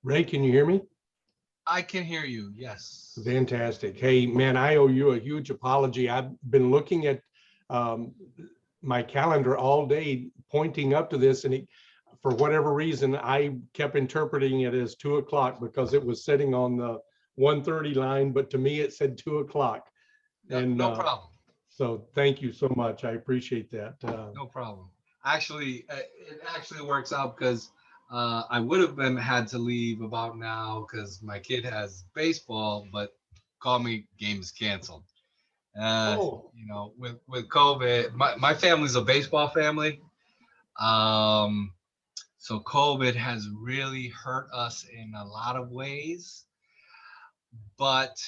Ray, can you hear me? I can hear you, yes. Fantastic. Hey, man, I owe you a huge apology. I've been looking at my calendar all day pointing up to this, and for whatever reason, I kept interpreting it as 2 o'clock because it was sitting on the 1:30 line, but to me it said 2 o'clock. And no problem. So thank you so much. I appreciate that. No problem. Actually, it actually works out because I would have had to leave about now because my kid has baseball, but call me game is canceled. You know, with COVID, my family's a baseball family. So COVID has really hurt us in a lot of ways. But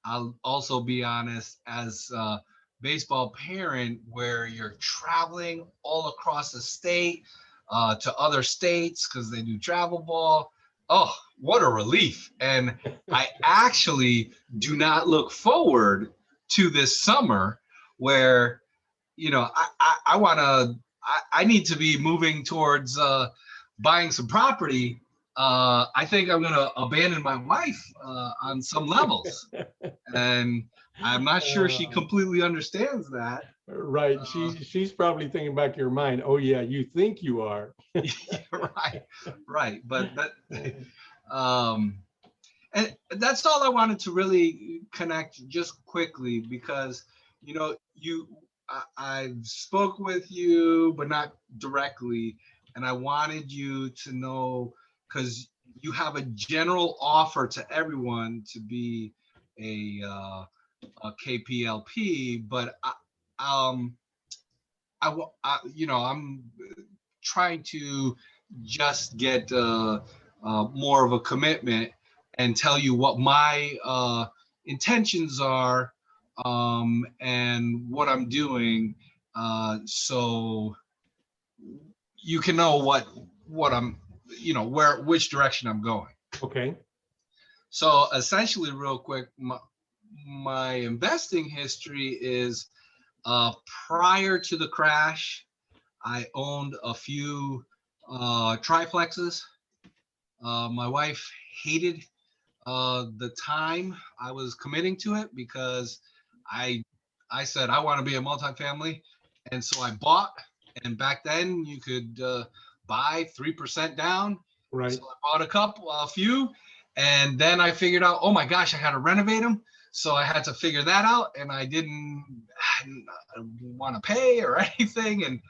I'll also be honest, as a baseball parent, where you're traveling all across the state to other states because they do travel ball. Oh, what a relief. And I actually do not look forward to this summer where, you know, I want to, I need to be moving towards buying some property. I think I'm going to abandon my wife on some levels. And I'm not sure she completely understands that. Right. She's probably thinking back to your mind. Oh yeah, you think you are. Right. But and that's all I wanted to really connect just quickly because, you know, I've spoke with you, but not directly. And I wanted you to know, because you have a general offer to everyone to be a KPLP, but you know, I'm trying to just get more of a commitment and tell you what my intentions are and what I'm doing, so you can know what I'm, you know, which direction I'm going. Okay. So essentially, real quick, my investing history is prior to the crash, I owned a few triplexes. My wife hated the time I was committing to it because I said I want to be a multifamily, and so I bought. And back then you could buy 3% down. Right. So I bought a few, and then I figured out, oh my gosh, I had to renovate them. So I had to figure that out, and I didn't want to pay or anything. And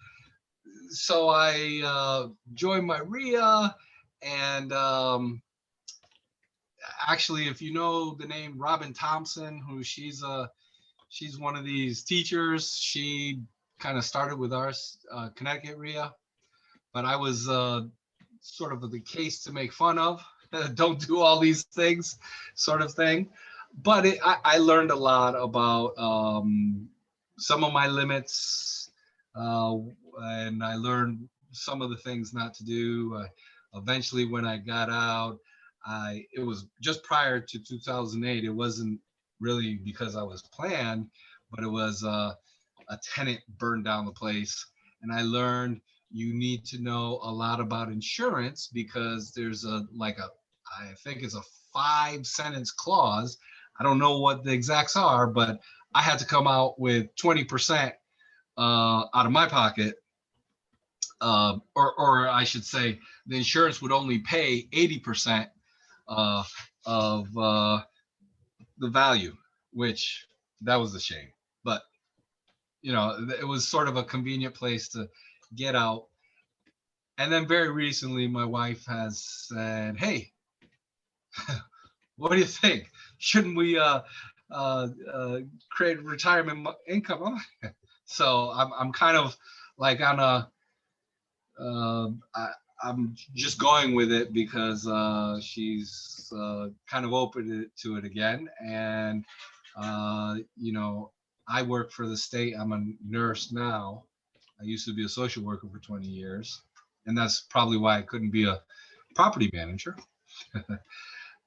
so I joined my RIA, and actually, if you know the name Robin Thompson, she's one of these teachers. She kind of started with our Connecticut RIA, but I was sort of the case to make fun of. Don't do all these things, sort of thing. But I learned a lot about some of my limits, and I learned some of the things not to do. Eventually, when I got out, it was just prior to 2008. It wasn't really because I was planned, but it was a tenant burned down the place, and I learned you need to know a lot about insurance because there's I think it's a 5-sentence clause. I don't know what the exacts are, but I had to come out with 20% out of my pocket, or I should say, the insurance would only pay 80% of the value, which that was a shame. But you know, it was sort of a convenient place to get out. And then very recently, my wife has said, "Hey, what do you think? Shouldn't we create retirement income?" So I'm kind of like on a I'm just going with it because she's kind of open to it again, and you know, I work for the state. I'm a nurse now. I used to be a social worker for 20 years, and that's probably why I couldn't be a property manager.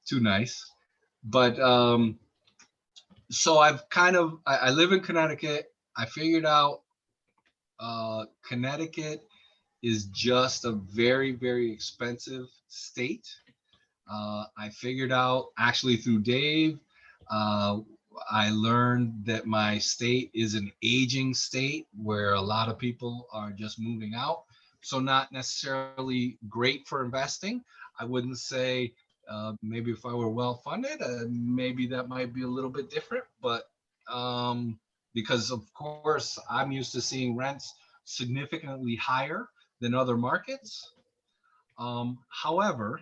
Too nice. But so I live in Connecticut. I figured out Connecticut is just a very, very expensive state. I figured out actually through Dave, uh, I learned that my state is an aging state where a lot of people are just moving out. So, not necessarily great for investing. I wouldn't say maybe if I were well funded, maybe that might be a little bit different. But because, of course, I'm used to seeing rents significantly higher than other markets. However,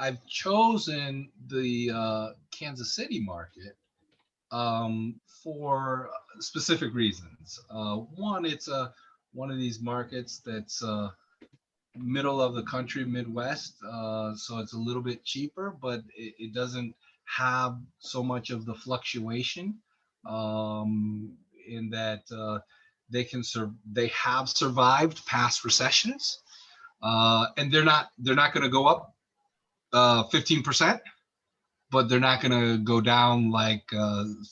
I've chosen the Kansas City market for specific reasons. One, it's one of these markets that's middle of the country, Midwest, so it's a little bit cheaper, but it doesn't have so much of the fluctuation in that they have survived past recessions, and they're not going to go up 15%, but they're not going to go down like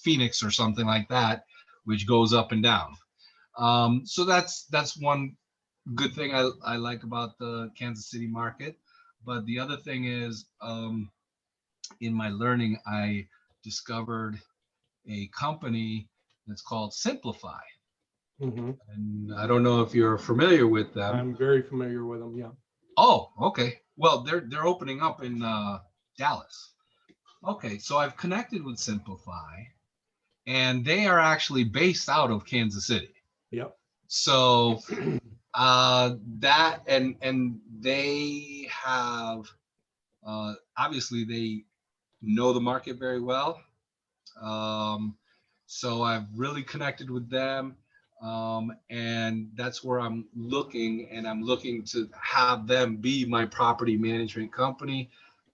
Phoenix or something like that, which goes up and down. So that's one good thing I like about the Kansas City market. But the other thing is, in my learning, I discovered a company that's called Simplify. Mhm. And I don't know if you're familiar with them. I'm very familiar with them. Yeah. Oh, okay. Well, they're opening up in Dallas. Okay, so I've connected with Simplify, and they are actually based out of Kansas City. Yep. So that and they have obviously they know the market very well. Um, so I've really connected with them, and that's where I'm looking, and I'm looking to have them be my property management company.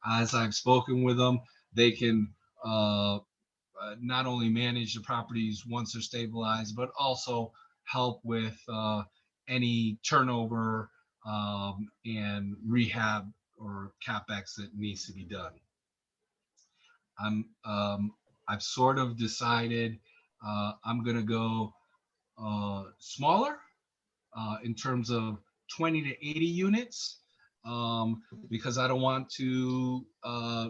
As I've spoken with them, they can not only manage the properties once they're stabilized, but also help with any turnover and rehab or capex that needs to be done. I'm I've sort of decided I'm gonna go smaller in terms of 20 to 80 units because I don't want to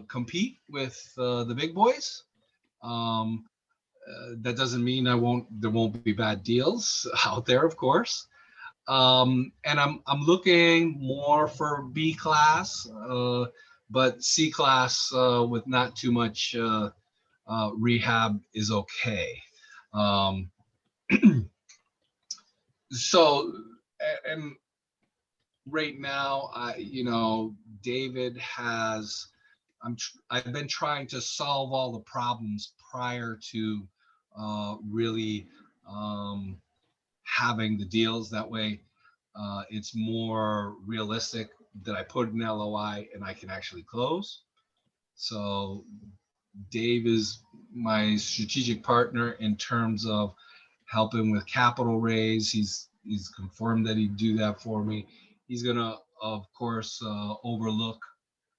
compete with the big boys. Um, that doesn't mean there won't be bad deals out there, of course. And I'm looking more for B class, but C class with not too much rehab is okay. Um, so and right now, David has I've been trying to solve all the problems prior to really um, having the deals. That way, it's more realistic that I put an LOI and I can actually close. So Dave is my strategic partner in terms of helping with capital raise. He's confirmed that he'd do that for me. He's gonna, of course, overlook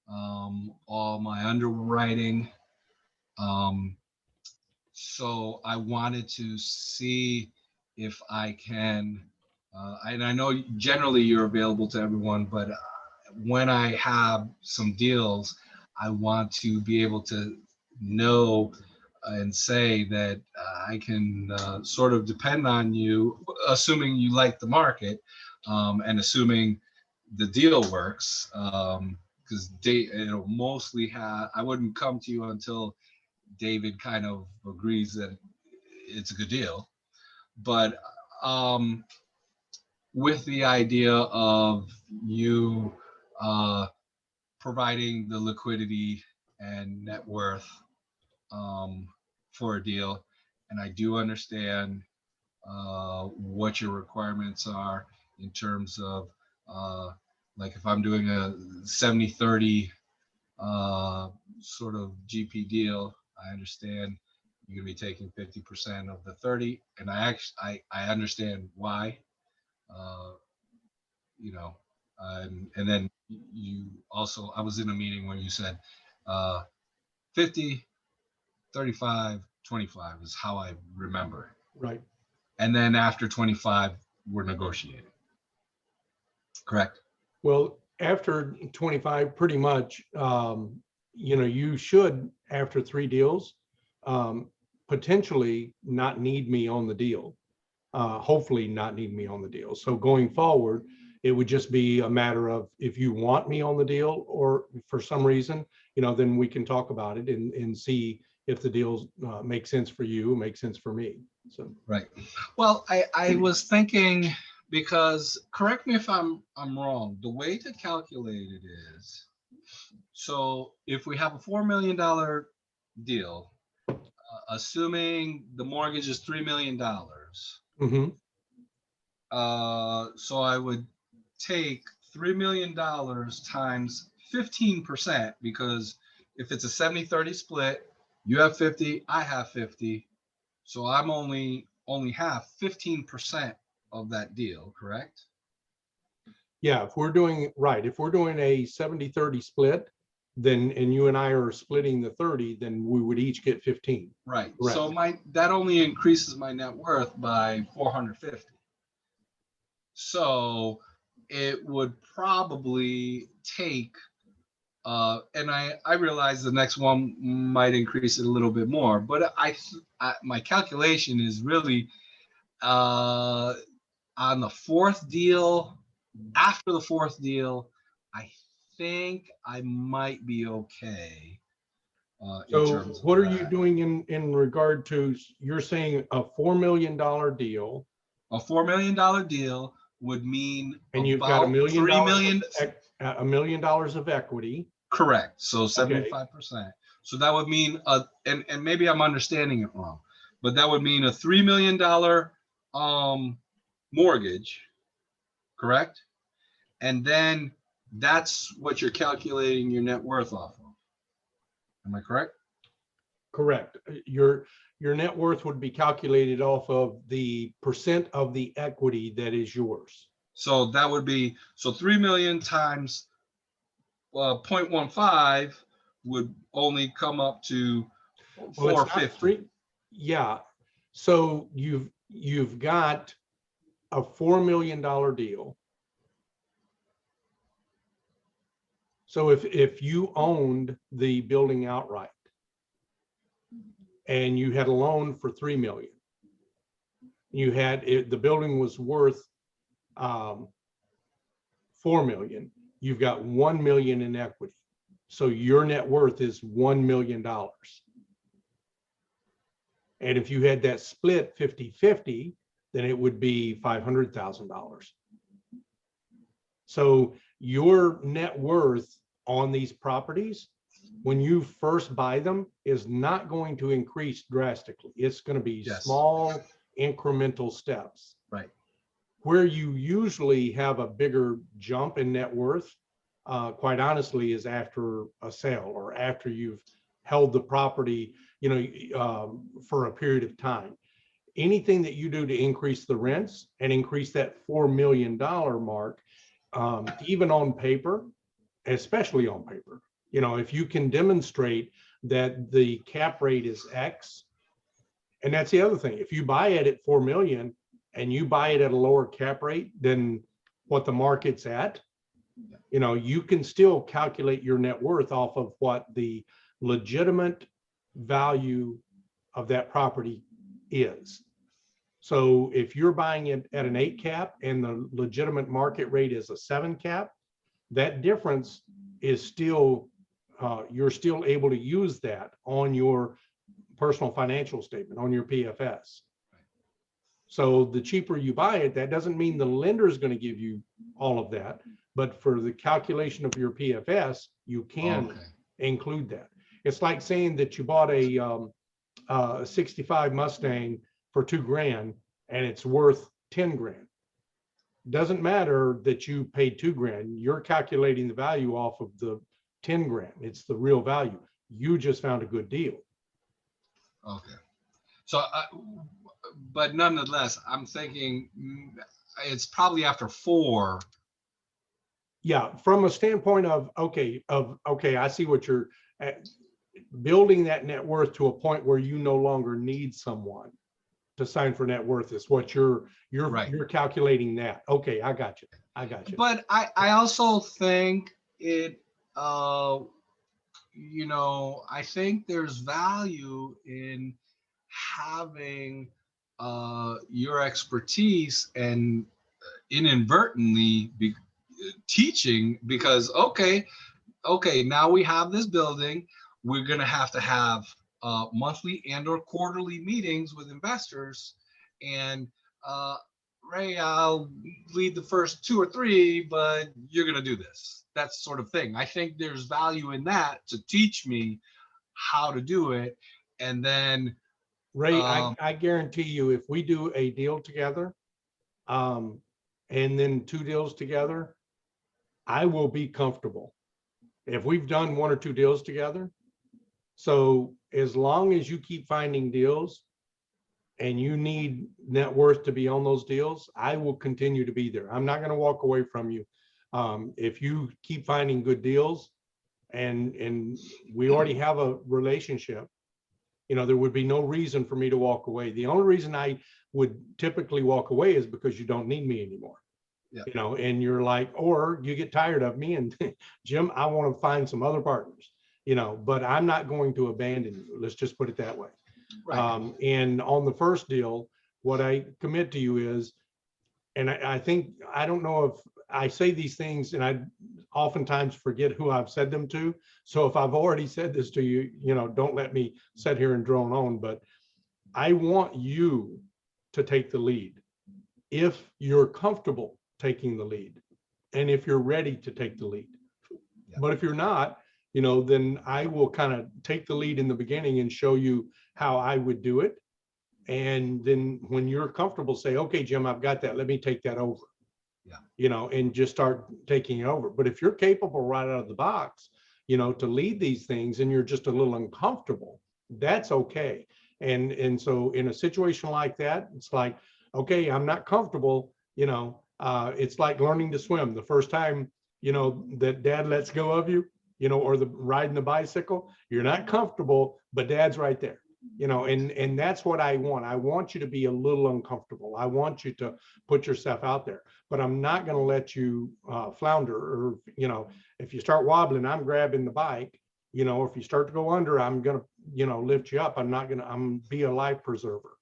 all my underwriting. Um, so I wanted to see if I can, and I know generally you're available to everyone, but when I have some deals, I want to be able to know and say that I can sort of depend on you, assuming you like the market and assuming the deal works. Because it'll mostly have, I wouldn't come to you until David kind of agrees that it's a good deal. But um, with the idea of you uh, providing the liquidity and net worth um, for a deal, and I do understand what your requirements are in terms of uh, like if I'm doing a 70-30 sort of GP deal, I understand you're gonna be taking 50% of the 30, and I understand why. Uh, you know, and then you also, I was in a meeting where you said, 50, 35, 25 is how I remember it. Right. And then after 25, we're negotiating. Correct? Well, after 25, pretty much, you should, after 3 deals, um, potentially not need me on the deal. Hopefully not need me on the deal. So going forward, it would just be a matter of if you want me on the deal or for some reason, then we can talk about it and see if the deals make sense for you, make sense for me. So Right. Well, I was thinking, because correct me if I'm wrong, the way to calculate it is, so if we have a $4 million deal, assuming the mortgage is $3 million, mhm. so I would take $3 million times 15%, because if it's a 70-30 split, you have 50, I have 50. So I'm only have 15% of that deal, correct? Yeah, if we're doing a 70-30 split, then, and you and I are splitting the 30, then we would each get 15. Right. Correct. So that only increases my net worth by 450. So it would probably take, and I realize the next one might increase it a little bit more, but my calculation is really on the 4th deal. After the 4th deal, I think I might be okay. So what are you doing in regard to, you're saying a $4 million deal? A $4 million deal would mean And you've got about $3 million. $1 million of equity. Correct. So 75%. So that would mean, and maybe I'm understanding it wrong, but that would mean a $3 million mortgage, correct? And then that's what you're calculating your net worth off of. Am I correct? Correct. Your net worth would be calculated off of the percent of the equity that is yours. So that would be, so 3 million times 0.15 would only come up to 450. Yeah. So you've got a $4 million deal. So if you owned the building outright and you had a loan for 3 million, the building was worth 4 million, you've got 1 million in equity. So your net worth is $1 million. And if you had that split 50-50, then it would be $500,000. So your net worth on these properties, when you first buy them, is not going to increase drastically. It's going to be small incremental steps. Right. Where you usually have a bigger jump in net worth, quite honestly, is after a sale or after you've held the property, for a period of time. Anything that you do to increase the rents and increase that $4 million mark, even on paper, especially on paper, if you can demonstrate that the cap rate is X, and that's the other thing, if you buy it at 4 million and you buy it at a lower cap rate than what the market's at, you can still calculate your net worth off of what the legitimate value of that property is. So if you're buying it at an 8 cap and the legitimate market rate is a 7 cap, that difference is still, you're still able to use that on your personal financial statement, on your PFS. So the cheaper you buy it, that doesn't mean the lender is going to give you all of that, but for the calculation of your PFS, you can include that. It's like saying that you bought a 65 Mustang for $2,000 and it's worth 10 grand. Doesn't matter that you paid 2 grand. You're calculating the value off of the 10 grand. It's the real value. You just found a good deal. Okay. So, but nonetheless, I'm thinking it's probably after 4. Yeah, from a standpoint of, okay, I see what you're building that net worth to a point where you no longer need someone to sign for net worth is what Right. you're calculating that. Okay, I got you. I got you. But I also think it, I think there's value in having your expertise and inadvertently teaching, because okay, now we have this building, we're going to have monthly and or quarterly meetings with investors, and uh, Ray, I'll lead the first 2 or 3, but you're going to do this, that sort of thing. I think there's value in that to teach me how to do it. And then Ray, I guarantee you, if we do a deal together, and then 2 deals together, I will be comfortable. If we've done 1 or 2 deals together, so as long as you keep finding deals and you need net worth to be on those deals, I will continue to be there. I'm not going to walk away from you. If you keep finding good deals and we already have a relationship, there would be no reason for me to walk away. The only reason I would typically walk away is because you don't need me anymore. Yeah. And you're like, or you get tired of me and Jim, I want to find some other partners, but I'm not going to abandon you. Let's just put it that way. Right. And on the first deal, what I commit to you is, and I think, I don't know if I say these things and I oftentimes forget who I've said them to. So if I've already said this to you, don't let me sit here and drone on, but I want you to take the lead if you're comfortable taking the lead and if you're ready to take the lead. Yeah. But if you're not, then I will kind of take the lead in the beginning and show you how I would do it. And then when you're comfortable, say, okay, Jim, I've got that. Let me take that over. Yeah. And just start taking it over. But if you're capable right out of the box, to lead these things and you're just a little uncomfortable, that's okay. And so in a situation like that, it's like, okay, I'm not comfortable, it's like learning to swim. The first time, that dad lets go of you, or the riding the bicycle, you're not comfortable, but dad's right there. And that's what I want. I want you to be a little uncomfortable. I want you to put yourself out there, but I'm not going to let you flounder, or, if you start wobbling, I'm grabbing the bike, if you start to go under, I'm going to, lift you up. I'm be a life preserver,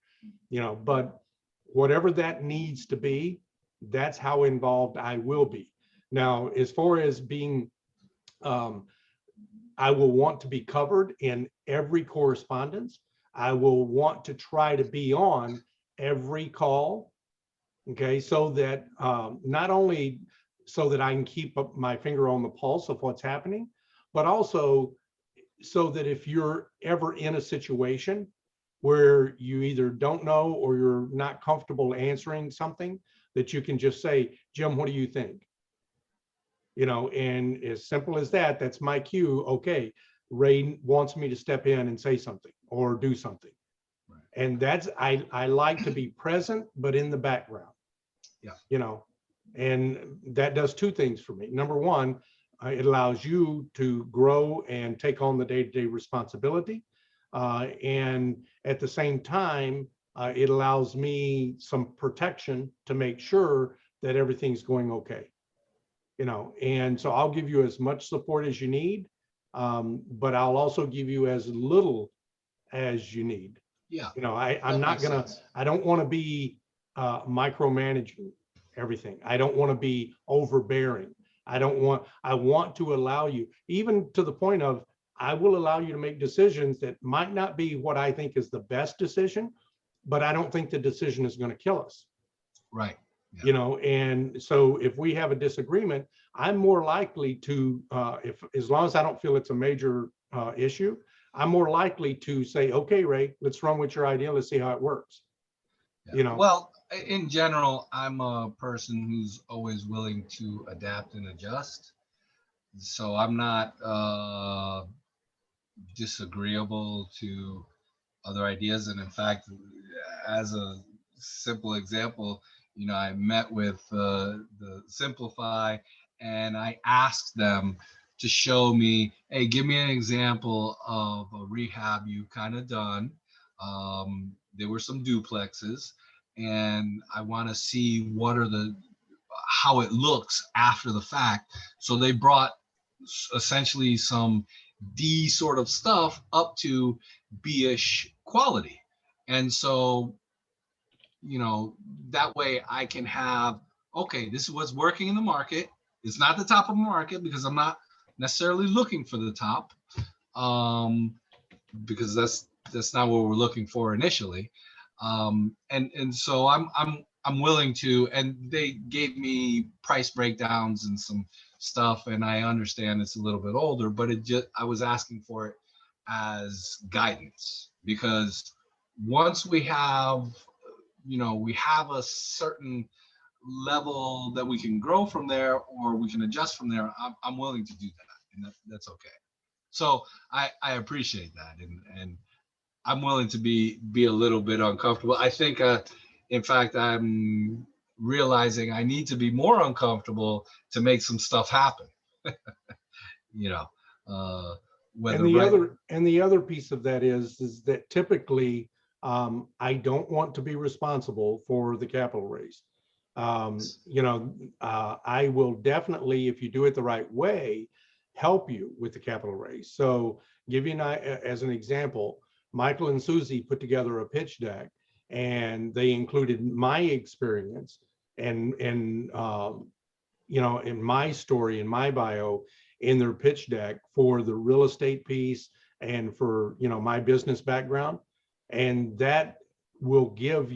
but whatever that needs to be, that's how involved I will be. Now, as far as being, I will want to be covered in every correspondence. I will want to try to be on every call, okay, so that not only so that I can keep up my finger on the pulse of what's happening, but also so that if you're ever in a situation where you either don't know or you're not comfortable answering something, that you can just say, Jim, what do you think? And as simple as that, that's my cue. Okay, Ray wants me to step in and say something or do something. Right. And that's, I like to be present, but in the background. Yeah. And that does 2 things for me. Number one, it allows you to grow and take on the day-to-day responsibility. And at the same time, it allows me some protection to make sure that everything's going okay. And so I'll give you as much support as you need, but I'll also give you as little as you need. Yeah. I'm not gonna, I don't want to be micromanaging everything. I don't want to be overbearing. I want to allow you, even to the point of, I will allow you to make decisions that might not be what I think is the best decision, but I don't think the decision is going to kill us. Right. Yeah. And so if we have a disagreement, I'm more likely to, as long as I don't feel it's a major issue, I'm more likely to say, okay, Ray, let's run with your idea. Let's see how it works. Yeah. Well, in general, I'm a person who's always willing to adapt and adjust. So I'm not disagreeable to other ideas. And in fact, as a simple example, I met with the Simplify, and I asked them to show me, hey, give me an example of a rehab you kind of done. There were some duplexes, and I want to see how it looks after the fact. So they brought essentially some D sort of stuff up to B-ish quality. And so, that way I can have, okay, this is what's working in the market. It's not the top of the market because I'm not necessarily looking for the top, because that's not what we're looking for initially. And so I'm willing to, and they gave me price breakdowns and some stuff, and I understand it's a little bit older, but I was asking for it as guidance, because once we have a certain level that we can grow from there, or we can adjust from there, I'm willing to do that, and that's okay. So I appreciate that, and I'm willing to be a little bit uncomfortable. I think, in fact, I'm realizing I need to be more uncomfortable to make some stuff happen. you know, uh, whether And the other piece of that is that typically I don't want to be responsible for the capital raise. I will definitely, if you do it the right way, help you with the capital raise. So give you as an example, Michael and Susie put together a pitch deck, and they included my experience and in my story, in my bio, in their pitch deck for the real estate piece and for my business background. And that'll give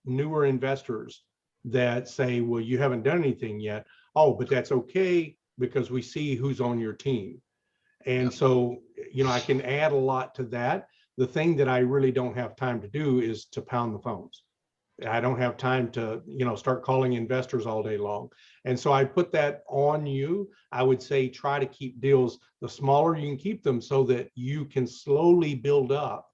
newer investors that say, well, you haven't done anything yet. Oh, but that's okay, because we see who's on your team. And Yep. so, I can add a lot to that. The thing that I really don't have time to do is to pound the phones. I don't have time to, start calling investors all day long. And so I put that on you. I would say try to keep deals, the smaller you can keep them, so that you can slowly build up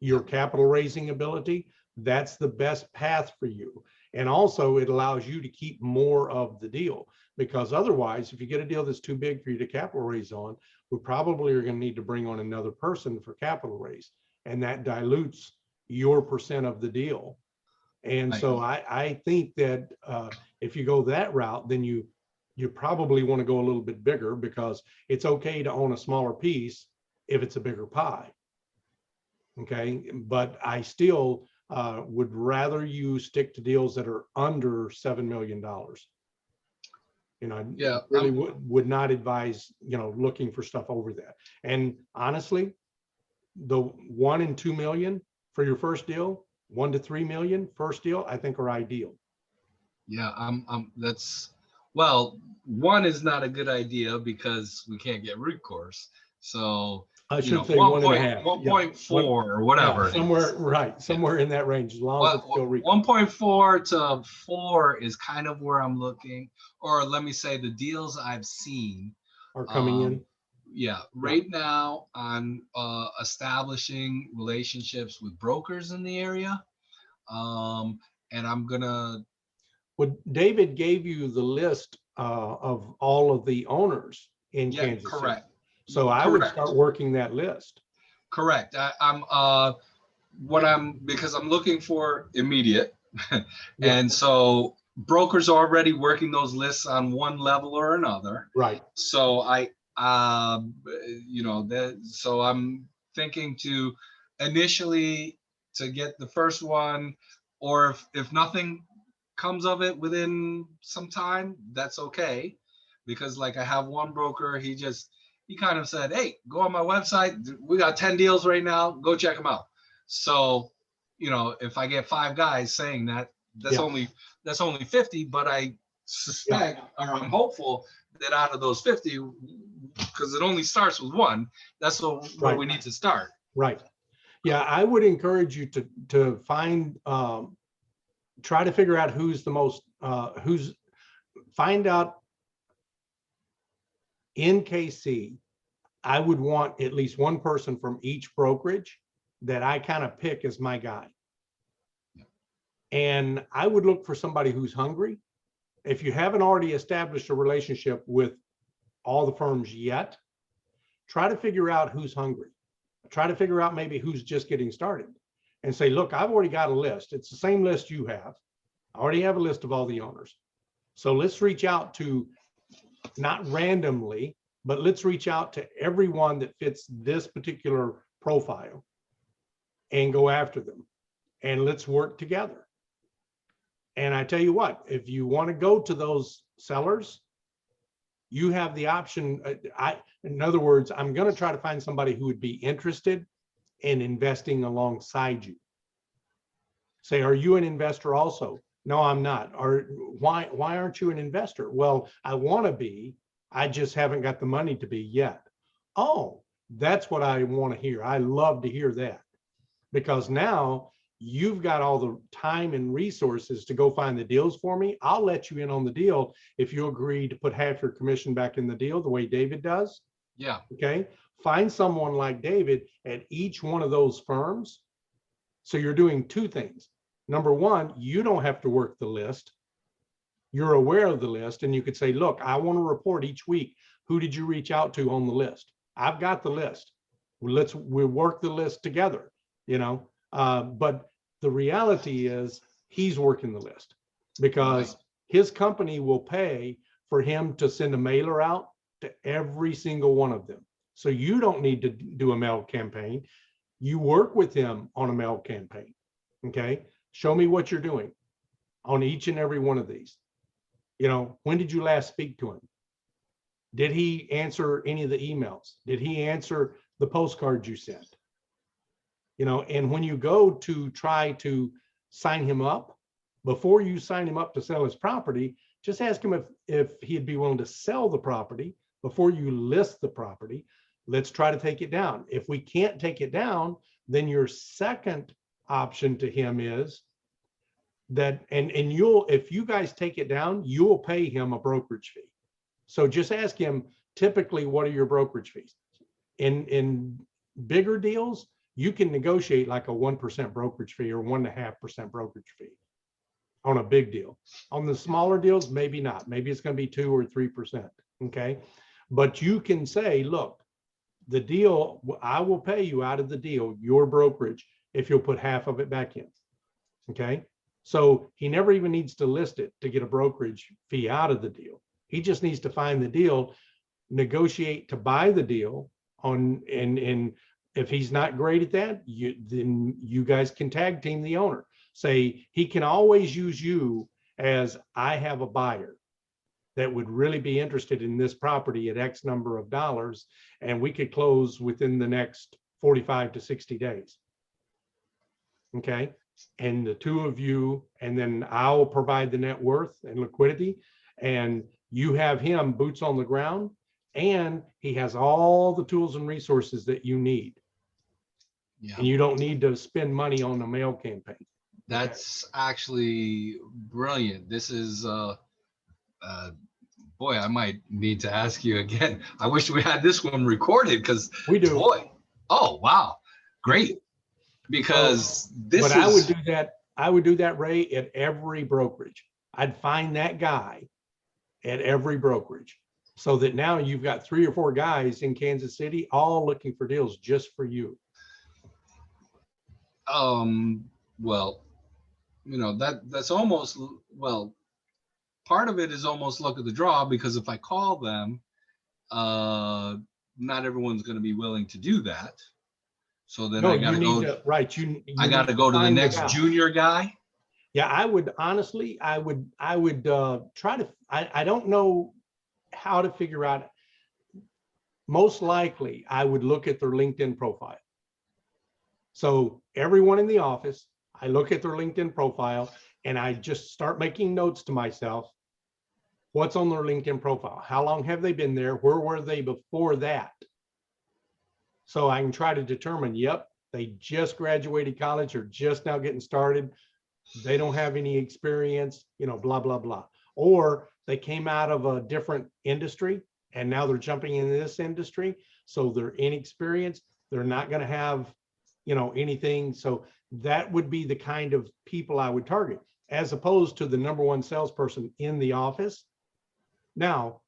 your capital raising ability. That's the best path for you. And also it allows you to keep more of the deal, because otherwise, if you get a deal that's too big for you to capital raise on, we probably are going to need to bring on another person for capital raise. And that dilutes your percent of the deal. And so I think that if you go that route, then you probably want to go a little bit bigger, because it's okay to own a smaller piece if it's a bigger pie. Okay, but I still would rather you stick to deals that are under $7 million. I really would not advise, looking for stuff over that. And honestly, the 1 and 2 million for your first deal, 1 to 3 million first deal, I think are ideal. Yeah, well, 1 is not a good idea because we can't get recourse. So I should say 1.5, 1.4 or whatever. Somewhere in that range, as long as it's still recourse. 1.4 to 4 is kind of where I'm looking, or let me say the deals I've seen are coming in. Yeah, right now I'm establishing relationships with brokers in the area, and I'm gonna. Well, David gave you the list of all of the owners in Kansas correct. City. So I would start working that list. Correct. Because I'm looking for immediate, and so brokers are already working those lists on one level or another. Right. So so I'm thinking to initially to get the first one, or if nothing comes of it within some time, that's okay, because like I have one broker, he kind of said, hey, go on my website, we got 10 deals right now, go check them out. So if I get 5 guys saying that, that's only 50, but I suspect, or I'm hopeful that out of those 50, because it only starts with 1, that's where we need to start. Right. Yeah, I would encourage you to find try to figure out who's the most find out in KC. I would want at least one person from each brokerage that I kind of pick as my guy. And I would look for somebody who's hungry. If you haven't already established a relationship with all the firms yet, try to figure out who's hungry. Try to figure out maybe who's just getting started and say, look, I've already got a list. It's the same list you have. I already have a list of all the owners. So let's reach out to, not randomly, but let's reach out to everyone that fits this particular profile and go after them. And let's work together. And I tell you what, if you want to go to those sellers, you have the option. In other words, I'm going to try to find somebody who would be interested in investing alongside you. Say, are you an investor also? No, I'm not. Or why aren't you an investor? Well, I want to be. I just haven't got the money to be yet. Oh, that's what I want to hear. I love to hear that, because now you've got all the time and resources to go find the deals for me. I'll let you in on the deal if you agree to put half your commission back in the deal the way David does. Yeah. Okay. Find someone like David at each one of those firms. So you're doing two things. Number one, you don't have to work the list. You're aware of the list, and you could say, look, I want to report each week. Who did you reach out to on the list? I've got the list. We'll work the list together, but the reality is he's working the list, because his company will pay for him to send a mailer out to every single one of them. So you don't need to do a mail campaign. You work with him on a mail campaign. Okay. Show me what you're doing on each and every one of these. When did you last speak to him? Did he answer any of the emails? Did he answer the postcards you sent? And when you go to try to sign him up, before you sign him up to sell his property, just ask him if he'd be willing to sell the property before you list the property. Let's try to take it down. If we can't take it down, then your second option to him is that, and if you guys take it down, you'll pay him a brokerage fee. So just ask him, typically, what are your brokerage fees? In bigger deals, you can negotiate like a 1% brokerage fee or 1.5% brokerage fee on a big deal. On the smaller deals, maybe not. Maybe it's going to be 2 or 3%. Okay. But you can say, look, the deal, I will pay you out of the deal, your brokerage, if you'll put half of it back in. Okay. So he never even needs to list it to get a brokerage fee out of the deal. He just needs to find the deal, negotiate to buy the deal on, and if he's not great at that, then you guys can tag team the owner. Say he can always use you as, I have a buyer that would really be interested in this property at X number of dollars, and we could close within the next 45 to 60 days. Okay. And the two of you, and then I'll provide the net worth and liquidity, and you have him boots on the ground, and he has all the tools and resources that you need. Yeah. And you don't need to spend money on a mail campaign. That's actually brilliant. This is, boy, I might need to ask you again. I wish we had this one recorded, because we do. Boy, oh wow, great. Because but I would do that. I would do that, Ray, at every brokerage. I'd find that guy at every brokerage, so that now you've got 3 or 4 guys in Kansas City all looking for deals just for you. Well, that's almost, well, part of it is almost luck of the draw, because if I call them, not everyone's going to be willing to do that. So then I got to go, right. I got to go to the next junior guy. Yeah, I would honestly, I would try to, I don't know how to figure out. Most likely I would look at their LinkedIn profile. So everyone in the office, I look at their LinkedIn profile, and I just start making notes to myself. What's on their LinkedIn profile? How long have they been there? Where were they before that? So I can try to determine, yep, they just graduated college or just now getting started. They don't have any experience, blah, blah, blah. Or they came out of a different industry and now they're jumping into this industry. So they're inexperienced. They're not going to have, anything. So that would be the kind of people I would target, as opposed to the number one salesperson in the office. Now,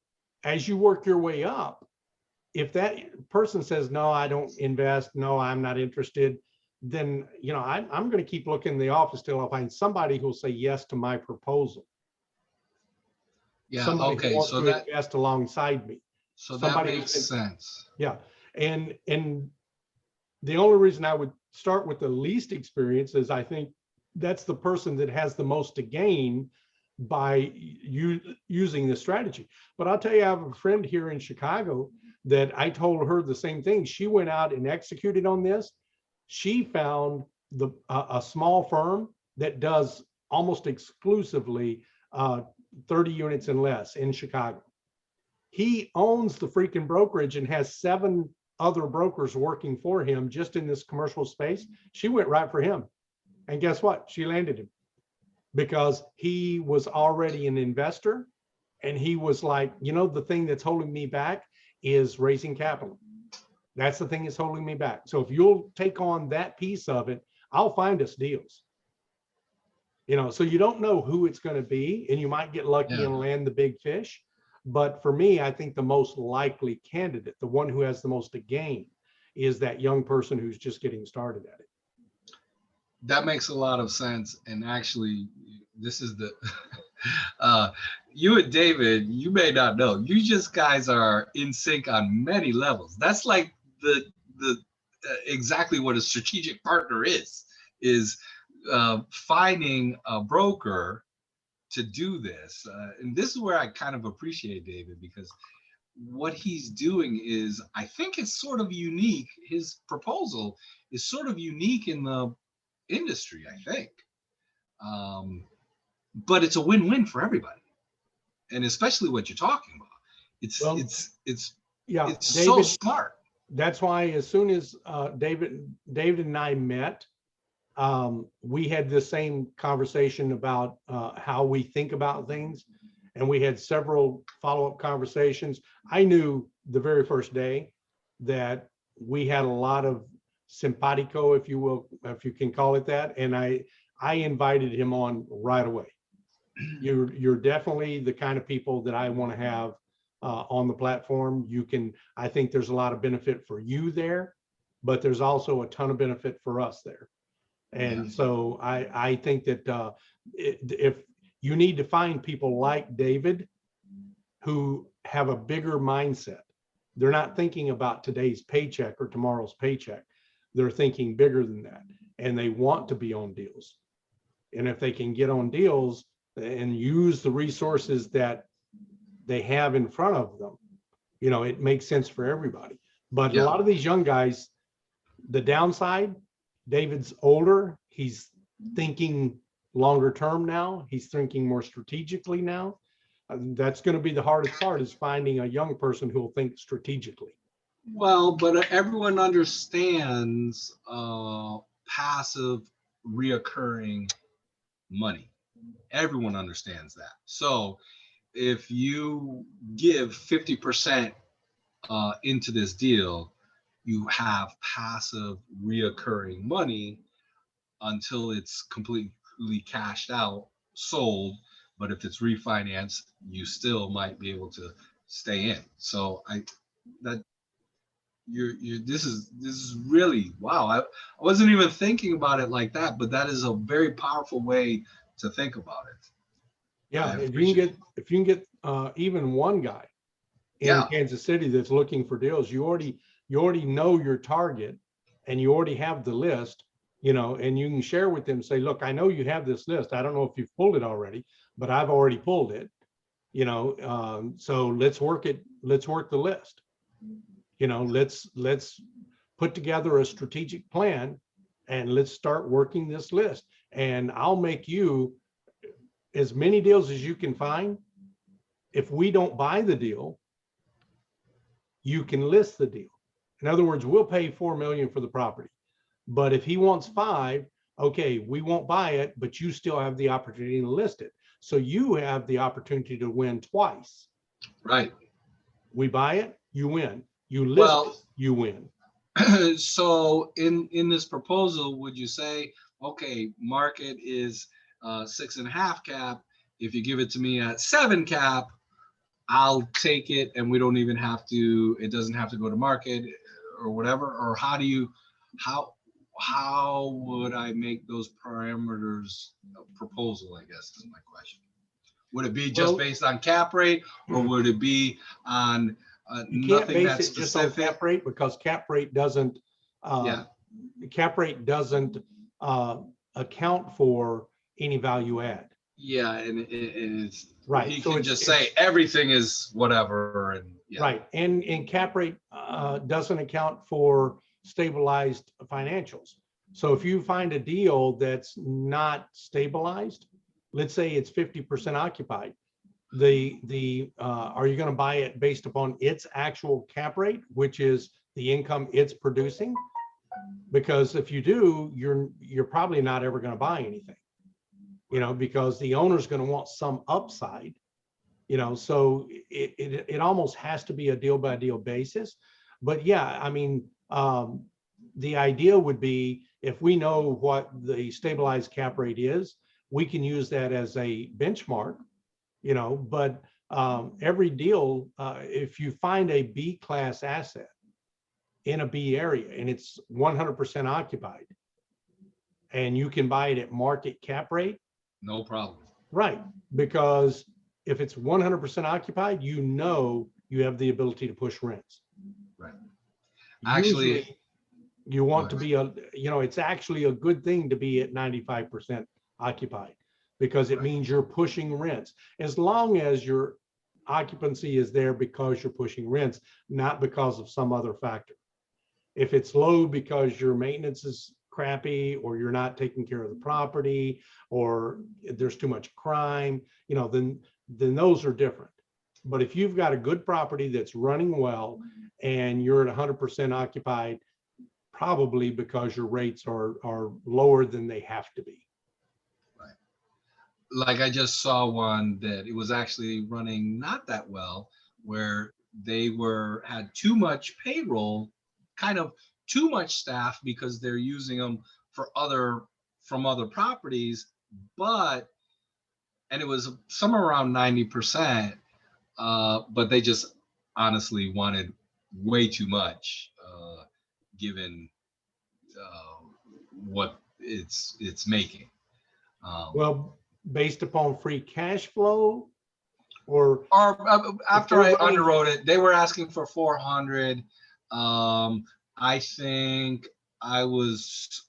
as you work your way up, if that person says, no, I don't invest, no, I'm not interested, then, I'm going to keep looking in the office till I find somebody who'll say yes to my proposal. Yeah. Somebody who Okay. wants So to that invest alongside me. so that Somebody makes who's sense. yeah. And the only reason I would start with the least experience is I think that's the person that has the most to gain by using this strategy. But I'll tell you, I have a friend here in Chicago that I told her the same thing. She went out and executed on this. She found a small firm that does almost exclusively 30 units and less in Chicago. He owns the freaking brokerage and has 7 other brokers working for him just in this commercial space. She went right for him. And guess what? She landed him because he was already an investor. And he was like, the thing that's holding me back is raising capital. That's the thing that's holding me back. So if you'll take on that piece of it, I'll find us deals. So you don't know who it's going to be, and you might get lucky and land the big fish. But for me, I think the most likely candidate, the one who has the most to gain, is that young person who's just getting started at it. That makes a lot of sense. And actually, this is the you and David, you may not know, you just guys are in sync on many levels. That's like the exactly what a strategic partner is finding a broker to do this. And this is where I kind of appreciate David, because what he's doing is, I think it's sort of unique. His proposal is sort of unique in the industry, I think. But it's a win-win for everybody. And especially what you're talking about. It's David, so smart. That's why as soon as David and I met, we had the same conversation about how we think about things. And we had several follow-up conversations. I knew the very first day that we had a lot of simpatico, if you will, if you can call it that. And I invited him on right away. You're definitely the kind of people that I want to have on the platform. I think there's a lot of benefit for you there, but there's also a ton of benefit for us there. And so I think that if you need to find people like David who have a bigger mindset, they're not thinking about today's paycheck or tomorrow's paycheck. They're thinking bigger than that, and they want to be on deals. And if they can get on deals and use the resources that they have in front of them, it makes sense for everybody. But a lot of these young guys, the downside, David's older. He's thinking longer term now. He's thinking more strategically now. That's going to be the hardest part, is finding a young person who will think strategically. Well, but everyone understands passive reoccurring money. Everyone understands that. So if you give 50% into this deal, you have passive reoccurring money until it's completely cashed out, sold. But if it's refinanced, you still might be able to stay in. So this is really, wow. I wasn't even thinking about it like that, but that is a very powerful way to think about it. Yeah, if you can get even one guy in Kansas City that's looking for deals, you already know your target, and you already have the list, and you can share with them, say, look, I know you have this list. I don't know if you've pulled it already, but I've already pulled it, so let's work the list. Let's put together a strategic plan, and let's start working this list. And I'll make you as many deals as you can find. If we don't buy the deal, you can list the deal. In other words, we'll pay $4 million for the property. But if he wants 5, okay, we won't buy it, but you still have the opportunity to list it. So you have the opportunity to win twice. Right. We buy it, you win. You list it, you win. So in this proposal, would you say, okay, market is 6.5 cap. If you give it to me at 7 cap, I'll take it, and we don't even have to. It doesn't have to go to market or whatever. Or how do you, how would I make those parameters a proposal? I guess is my question. Would it be just Well, based on cap rate, or would it be on you can't nothing base that's it just on specific? cap rate because cap rate doesn't, Yeah. cap rate doesn't account for any value add. Yeah, and it's Right. he So can just say everything is whatever, and yeah. right. And cap rate doesn't account for stabilized financials. So if you find a deal that's not stabilized, let's say it's 50% occupied, are you going to buy it based upon its actual cap rate, which is the income it's producing? Because if you do, you're probably not ever going to buy anything, because the owner's going to want some upside, so it almost has to be a deal by deal basis. But yeah, I mean, the idea would be if we know what the stabilized cap rate is, we can use that as a benchmark, but every deal, if you find a B class asset in a B area and it's 100% occupied and you can buy it at market cap rate, No problem. right? Because if it's 100% occupied, you have the ability to push rents. Right. Actually, usually you want to be it's actually a good thing to be at 95% occupied, because it means you're pushing rents, as long as your occupancy is there because you're pushing rents, not because of some other factor. If it's low because your maintenance is crappy, or you're not taking care of the property, or there's too much crime, then those are different. But if you've got a good property that's running well and you're at 100% occupied, probably because your rates are lower than they have to be. right. Like I just saw one that it was actually running not that well, where they had too much payroll, kind of too much staff, because they're using them from other properties, and it was somewhere around 90%, but they just honestly wanted way too much, given what it's making. Well, based upon free cash flow, or after I underwrote it, they were asking for 400. I think I was,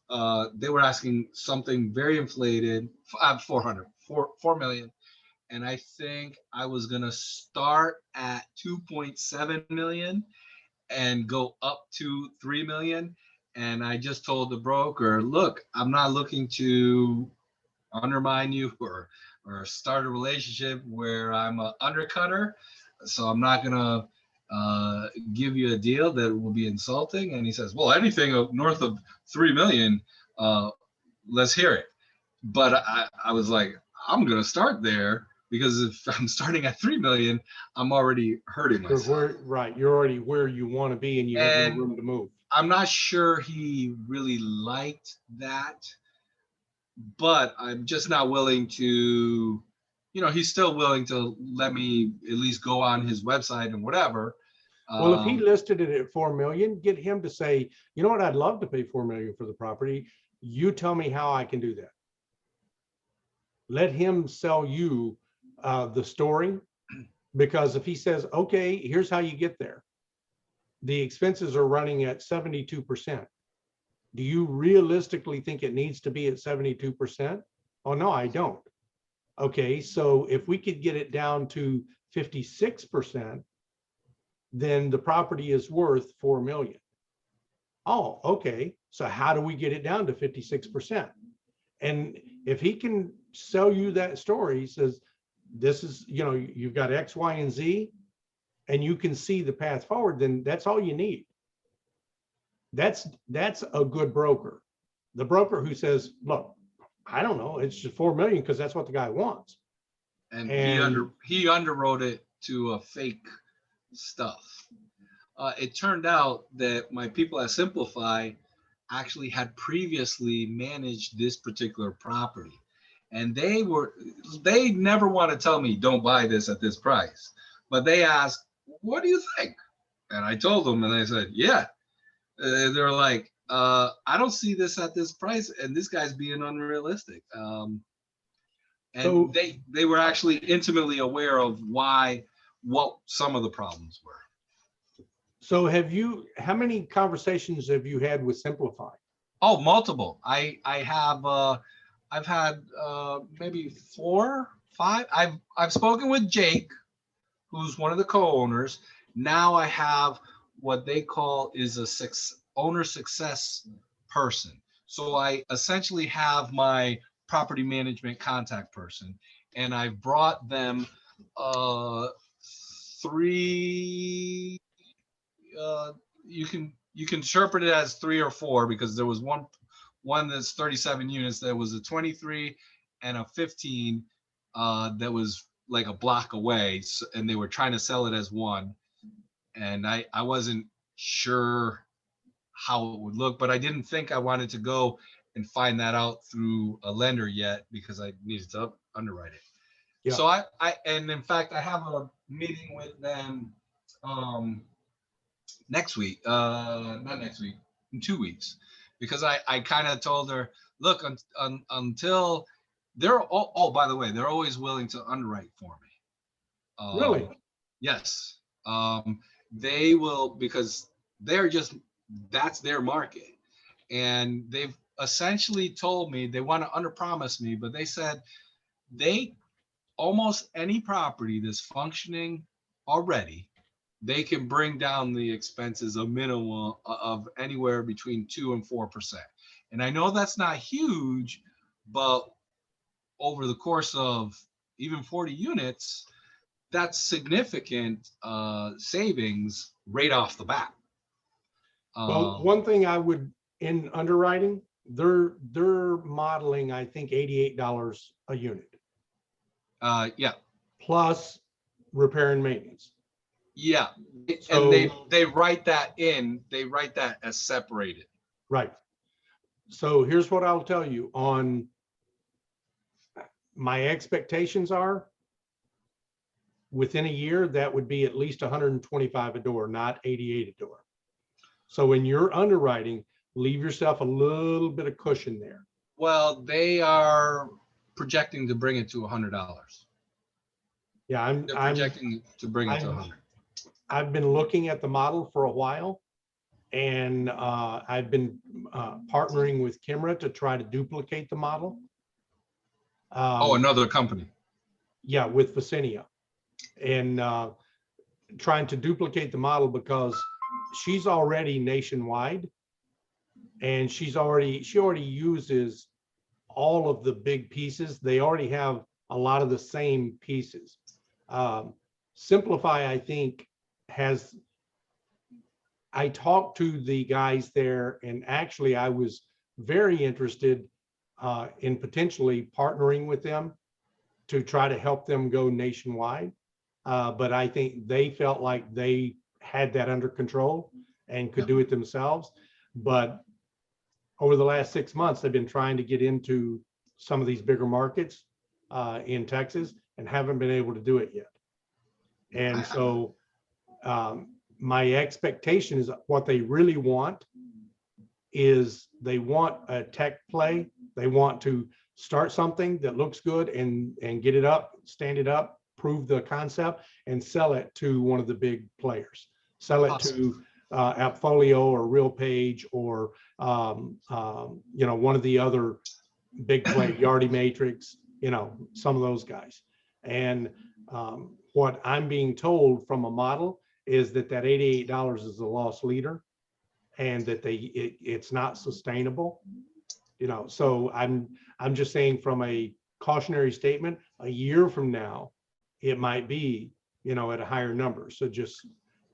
they were asking something very inflated, 4 million. And I think I was going to start at 2.7 million and go up to 3 million. And I just told the broker, look, I'm not looking to undermine you or start a relationship where I'm an undercutter. So I'm not going to give you a deal that will be insulting. And he says, well, anything north of 3 million, let's hear it. But I was like, I'm going to start there, because if I'm starting at 3 million, I'm already hurting myself. Right. You're already where you want to be, and you have no room to move. I'm not sure he really liked that, but I'm just not willing to, he's still willing to let me at least go on his website and whatever. Well, if he listed it at 4 million, get him to say, you know what, I'd love to pay 4 million for the property. You tell me how I can do that. Let him sell you the story, because if he says, okay, here's how you get there, the expenses are running at 72%. Do you realistically think it needs to be at 72%? Oh, no, I don't. Okay, so if we could get it down to 56%, then the property is worth 4 million. Oh, okay. So how do we get it down to 56%? And if he can sell you that story, he says, this is, you've got X, Y, and Z, and you can see the path forward, then that's all you need. That's a good broker. The broker who says, look, I don't know, it's just 4 million because that's what the guy wants. And he underwrote it to a fake stuff. It turned out that my people at Simplify actually had previously managed this particular property, and they never want to tell me don't buy this at this price, but they asked, what do you think? And I told them, and they said, yeah. They're like, I don't see this at this price, and this guy's being unrealistic. And So, they were actually intimately aware of what some of the problems were. so how many conversations have you had with Simplify? Oh, multiple. I've had maybe 4, 5. I've spoken with Jake, who's one of the co-owners. Now I have what they call is a owner success person. So I essentially have my property management contact person, and I've brought them 3. You can interpret it as 3 or 4, because there was one that's 37 units. There was a 23 and a 15 that was like a block away, and they were trying to sell it as one. And I wasn't sure how it would look, but I didn't think I wanted to go and find that out through a lender yet, because I needed to underwrite it. Yeah. So and in fact, I have a meeting with them next week, not next week, in 2 weeks, because I kind of told her, look, until they're, oh, by the way, they're always willing to underwrite for me. Really? Yes. They will, because that's their market. And they've essentially told me they want to underpromise me, but they said almost any property that's functioning already, they can bring down the expenses a minimum of anywhere between 2 and 4%. And I know that's not huge, but over the course of even 40 units, that's significant savings right off the bat. Well, one thing I would, in underwriting, they're modeling, I think, $88 a unit. Yeah. Plus repair and maintenance. Yeah. So, and they write that as separated. Right. So here's what I'll tell you on my expectations are, within a year, that would be at least 125 a door, not 88 a door. So when you're underwriting, leave yourself a little bit of cushion there. Well, they are projecting to bring it to $100. Yeah, They're projecting to bring it to 100. I've been looking at the model for a while, and I've been partnering with Kimra to try to duplicate the model. Another company. Yeah, with Vicinio, and trying to duplicate the model, because she's already nationwide, and she already uses all of the big pieces. They already have a lot of the same pieces. Simplify, I think, I talked to the guys there, and actually I was very interested in potentially partnering with them to try to help them go nationwide. But I think they felt like they had that under control and could do it themselves. But over the last 6 months, they've been trying to get into some of these bigger markets in Texas and haven't been able to do it yet. And so my expectation is what they really want is they want a tech play. They want to start something that looks good and get it up, stand it up, prove the concept, and sell it to one of the big players. Sell it to Appfolio or RealPage or one of the other big play, Yardi Matrix, some of those guys. And what I'm being told from a model is that $88 is a loss leader, and that it's not sustainable. So I'm just saying, from a cautionary statement, a year from now, it might be, at a higher number. So just.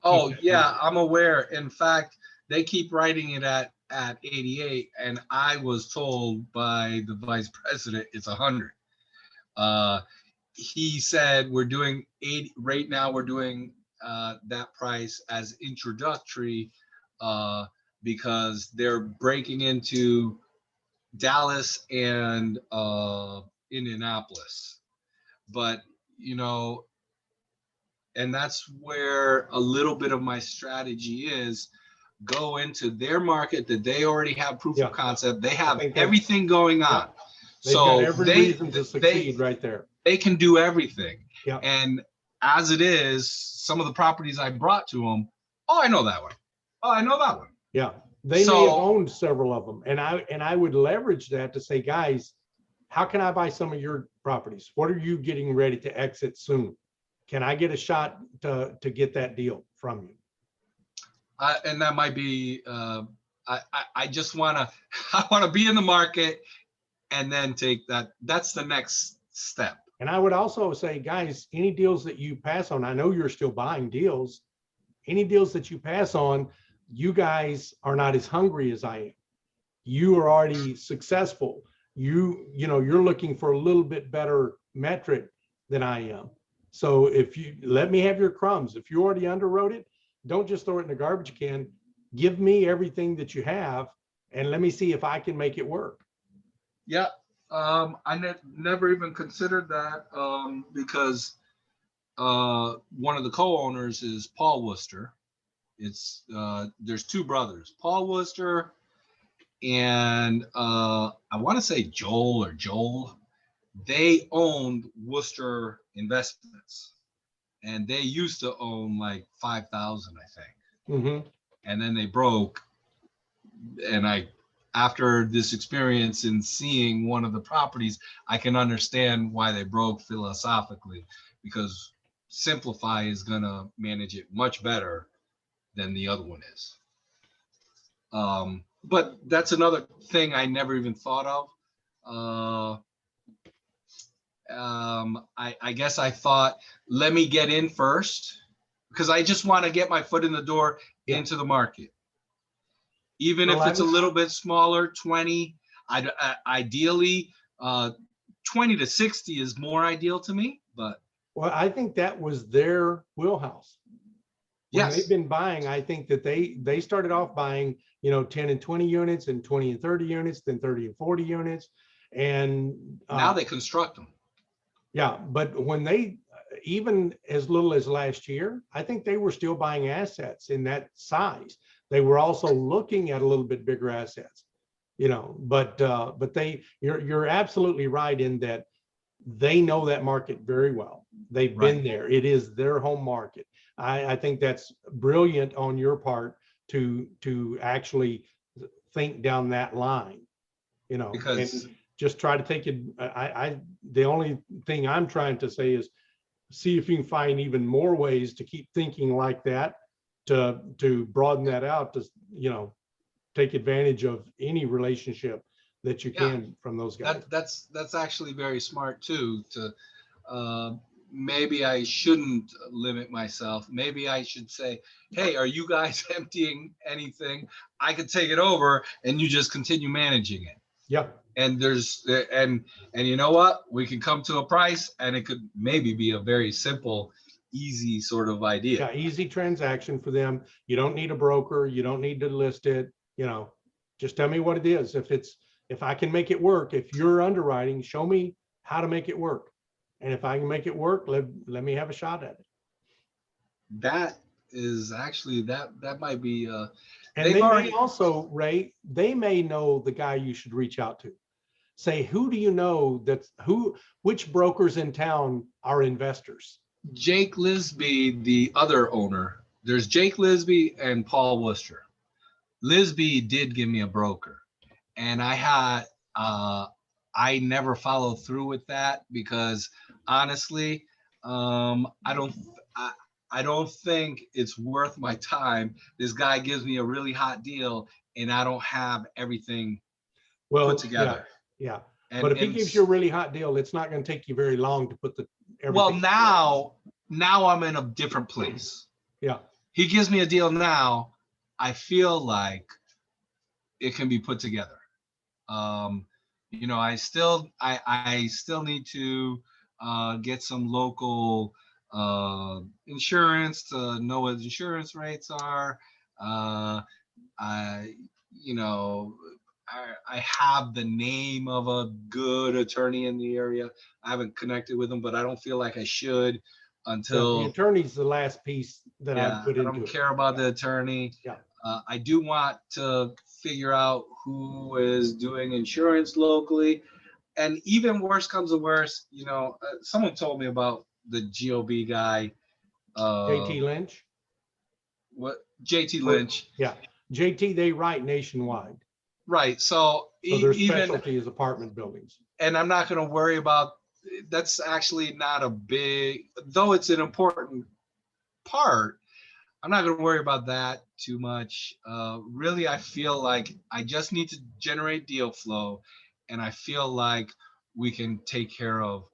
Oh yeah, I'm aware. In fact, they keep writing it at 88, and I was told by the vice president it's 100. He said we're doing 80 right now. We're doing that price as introductory because they're breaking into Dallas and Indianapolis. But, you know, and that's where a little bit of my strategy is go into their market that they already have proof of concept. They have everything going on. They've got every reason to succeed right there. They can do everything. Yeah. And as it is, some of the properties I brought to them, oh, I know that one. Oh, I know that one. Yeah. They may have owned several of them. And I would leverage that to say, guys, how can I buy some of your properties? What are you getting ready to exit soon? Can I get a shot to get that deal from you? And that might be, I just I want to be in the market and then take that. That's the next step. And I would also say, guys, any deals that you pass on, I know you're still buying deals. Any deals that you pass on, you guys are not as hungry as I am. You are already successful. You know, you're looking for a little bit better metric than I am. So if you let me have your crumbs, if you already underwrote it, don't just throw it in the garbage can. Give me everything that you have and let me see if I can make it work. Yeah. I never even considered that because one of the co-owners is Paul Worcester. It's there's two brothers, Paul Worcester and I want to say Joel. They owned Worcester Investments, and they used to own like 5,000, I think. Mm-hmm. And then they broke. And after this experience in seeing one of the properties, I can understand why they broke philosophically, because Simplify is gonna manage it much better than the other one is. But that's another thing I never even thought of. I guess I thought, let me get in first because I just want to get my foot in the door into the market. Even if it's a little bit smaller, 20, ideally 20 to 60 is more ideal to me, but. Well, I think that was their wheelhouse. When they've been buying, I think that they started off buying, 10 and 20 units and 20 and 30 units, then 30 and 40 units. And now they construct them. Yeah, but when they, even as little as last year, I think they were still buying assets in that size. They were also looking at a little bit bigger assets, but you're absolutely right in that they know that market very well. They've been there. It is their home market. I think that's brilliant on your part to actually think down that line, because and just try to take it. The only thing I'm trying to say is see if you can find even more ways to keep thinking like that, to broaden that out, to take advantage of any relationship that you can from those guys. That's actually very smart too. Maybe I shouldn't limit myself. Maybe I should say, hey, are you guys emptying anything? I could take it over and you just continue managing it. Yeah. And and you know what? We can come to a price and it could maybe be a very simple, easy sort of idea. Yeah, easy transaction for them. You don't need a broker. You don't need to list it. Just tell me what it is. If I can make it work, if you're underwriting, show me how to make it work. And if I can make it work, let me have a shot at it. That is actually, that might be and they may also, Ray, they may know the guy you should reach out to. Say, who do you know which brokers in town are investors? Jake Lisby, the other owner. There's Jake Lisby and Paul Worcester. Lisby did give me a broker, and I never followed through with that because honestly, I don't think it's worth my time. This guy gives me a really hot deal and I don't have everything put together. Yeah. But if he gives you a really hot deal, it's not going to take you very long to put everything. Well, now I'm in a different place. Yeah. He gives me a deal now. I feel like it can be put together. I still need to get some local insurance to know what insurance rates are. I, you know, I have the name of a good attorney in the area. I haven't connected with him, but I don't feel like I should Yeah, the until, attorney's the last piece that I yeah, put I into don't it. care about the attorney. Yeah. I do want to figure out who is doing insurance locally. And even worse comes to worse, someone told me about the GOB guy, JT um, Lynch. what JT Or, Lynch, yeah, JT, they write nationwide. right? So So their even, specialty is apartment buildings. and I'm not going to worry about. That's actually not a big, though it's an important part. I'm not going to worry about that too much. Really, I feel like I just need to generate deal flow, and I feel like we can take care of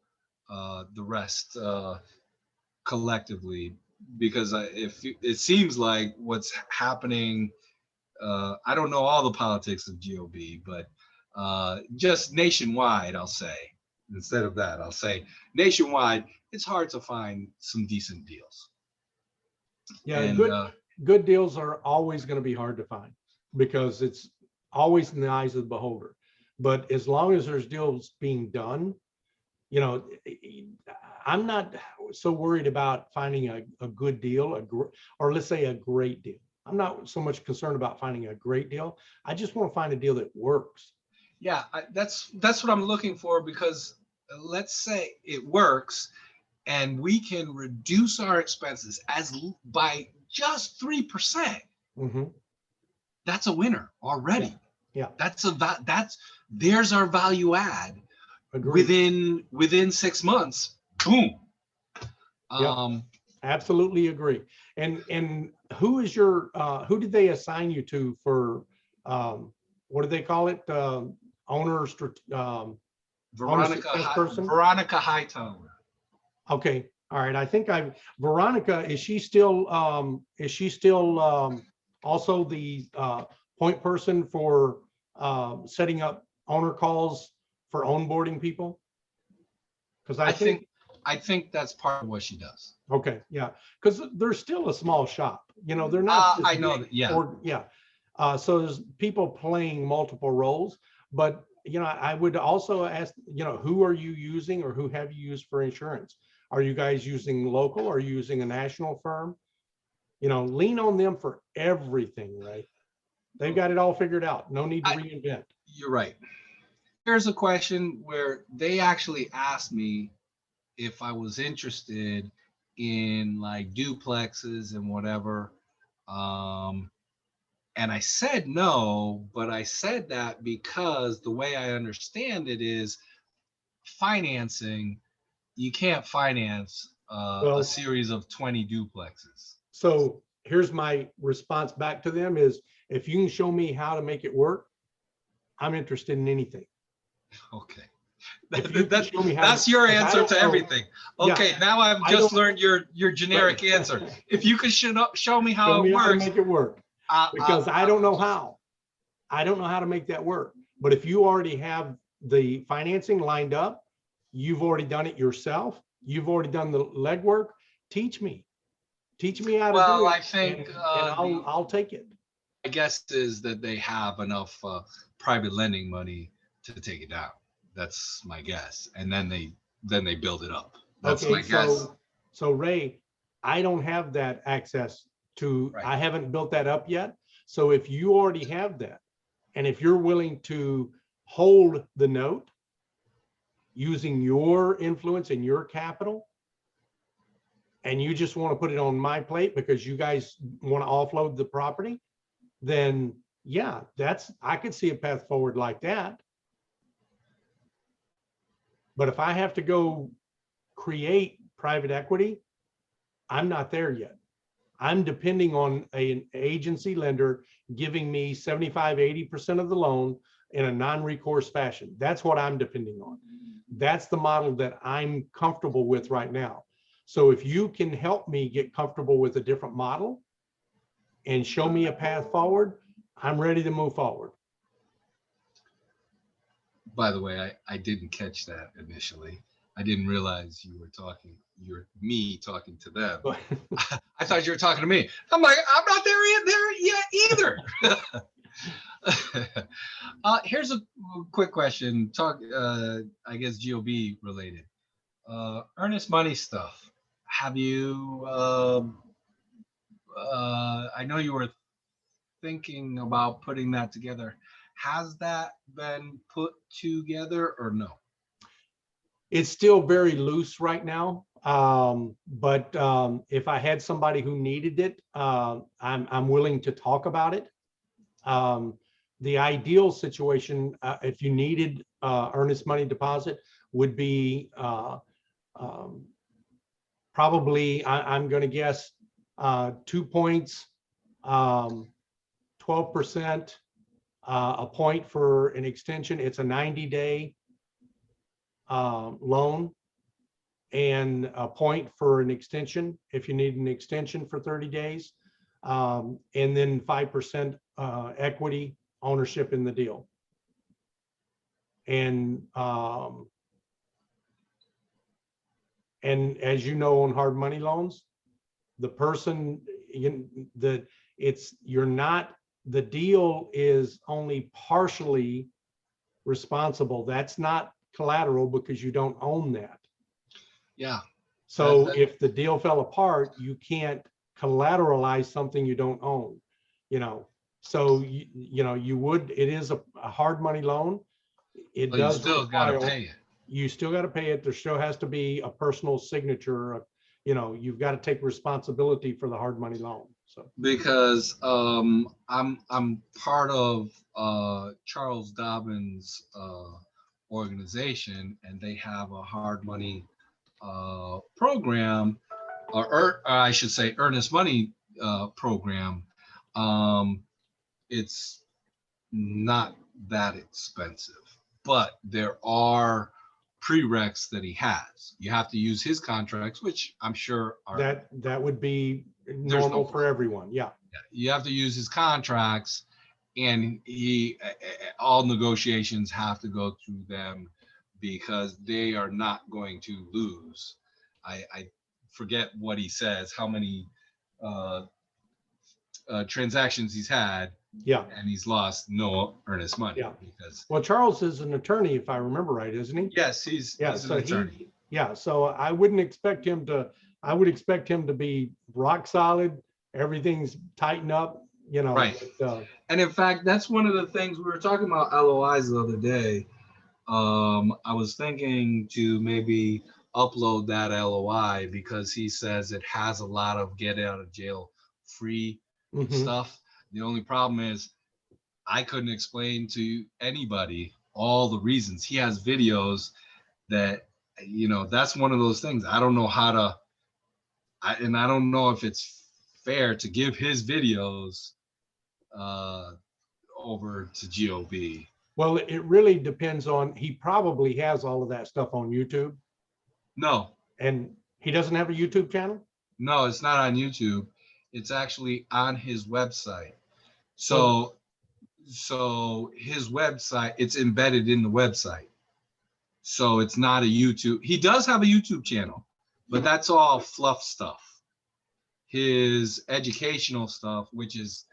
the rest collectively. Because if it seems like what's happening, I don't know all the politics of GOB, but just nationwide, I'll say. Instead of that, I'll say nationwide, it's hard to find some decent deals. Yeah, And good deals are always going to be hard to find because it's always in the eyes of the beholder. But as long as there's deals being done, I'm not so worried about finding a good deal, or let's say a great deal. I'm not so much concerned about finding a great deal. I just want to find a deal that works. yeah, that's what I'm looking for, because let's say it works and we can reduce our expenses by just 3%. Mm-hmm. That's a winner already. Yeah. There's our value add. Agreed. Within 6 months. Boom. Yep. Absolutely agree. And who did they assign you to for what do they call it? Owner success person? Veronica Hightower. Okay. All right. I think Veronica, is she still also the point person for setting up owner calls for onboarding people? Because I think that's part of what she does. Okay, yeah, because they're still a small shop. They're not. I know that. Yeah. So there's people playing multiple roles, but I would also ask, who are you using or who have you used for insurance? Are you guys using local? Are you using a national firm? Lean on them for everything, right? They've got it all figured out. No need to reinvent. You're right. There's a question where they actually asked me if I was interested in like duplexes and whatever. And I said no, but I said that because the way I understand it is financing, you can't finance a series of 20 duplexes. So here's my response back to them is, if you can show me how to make it work, I'm interested in anything. Okay. That's your answer to everything. Okay, yeah. Now I've just learned your generic answer. If you could show me how it works. How to make it work. Because I don't know how. I don't know how to make that work. But if you already have the financing lined up, you've already done it yourself, you've already done the legwork, teach me. Teach me how to do it. Well, I think and I'll take it. My guess is that they have enough private lending money to take it down. That's my guess. And then they build it up. That's my guess. So Ray, I don't have that access to, right. I haven't built that up yet. So if you already have that, and if you're willing to hold the note using your influence and your capital, and you just want to put it on my plate because you guys want to offload the property, then yeah, I could see a path forward like that. But if I have to go create private equity, I'm not there yet. I'm depending on an agency lender giving me 75, 80% of the loan in a non-recourse fashion. That's what I'm depending on. That's the model that I'm comfortable with right now. So if you can help me get comfortable with a different model and show me a path forward, I'm ready to move forward. By the way, I didn't catch that initially. I didn't realize you were talking you're me talking to them. But I thought you were talking to me. I'm like, I'm not there yet either. Here's a quick question. I guess GOB related. Earnest money stuff. Have you? I know you were thinking about putting that together. Has that been put together or no? it's still very loose right now. But if I had somebody who needed it, I'm willing to talk about it. The ideal situation, if you needed earnest money deposit, would be probably, I'm going to guess, 2 points, 12%, a point for an extension. It's a 90-day loan, and a point for an extension if you need an extension for 30 days, and then 5% equity ownership in the deal. And as you know, on hard money loans, the person, the deal is only partially responsible. That's not collateral because you don't own that. Yeah. So if the deal fell apart, you can't collateralize something you don't own, So it is a hard money loan. It But does you still got to require, pay it. you still got to pay it. There still has to be a personal signature. You've got to take responsibility for the hard money loan. So Because I'm part of Charles Dobbins' organization, and they have a hard money program, or I should say earnest money program. It's not that expensive, but there are prereqs that he has. You have to use his contracts, which I'm sure are that would be normal for everyone. Yeah. You have to use his contracts, and all negotiations have to go through them because they are not going to lose. I forget what he says, how many transactions he's had. Yeah. And he's lost no earnest money. Yeah. Because Well, Charles is an attorney, if I remember right, isn't he? yes, he's an attorney. So I wouldn't expect him to, I would expect him to be rock solid. Everything's tightened up, Right. And in fact, that's one of the things we were talking about LOIs the other day. I was thinking to maybe upload that LOI because he says it has a lot of get out of jail free stuff. The only problem is I couldn't explain to anybody all the reasons. He has videos that, that's one of those things. I don't know how to, and I don't know if it's fair to give his videos over to GOB. Well, it really depends on, he probably has all of that stuff on YouTube. No. And he doesn't have a YouTube channel? No, it's not on YouTube. It's actually on his website. So his website, it's embedded in the website. So it's not a YouTube. He does have a YouTube channel, but that's all fluff stuff. His educational stuff, which is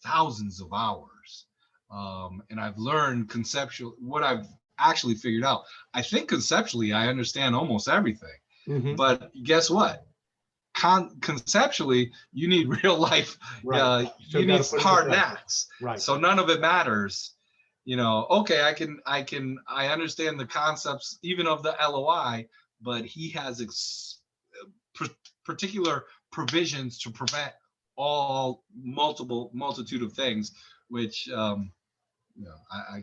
thousands of hours. And I've learned what I've actually figured out. I think conceptually, I understand almost everything. But guess what? Conceptually, you need real life. Right. You need hard knocks. Right. So none of it matters. Okay, I understand the concepts even of the LOI, but he has particular provisions to prevent multitude of things, which I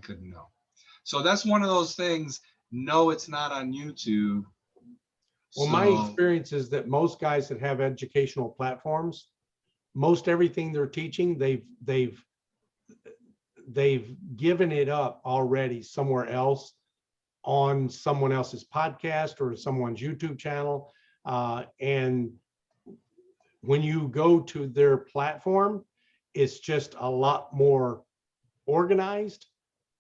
couldn't know. So that's one of those things. No, it's not on YouTube. Well, my experience is that most guys that have educational platforms, most everything they're teaching, they've given it up already somewhere else, on someone else's podcast or someone's YouTube channel. And when you go to their platform, it's just a lot more organized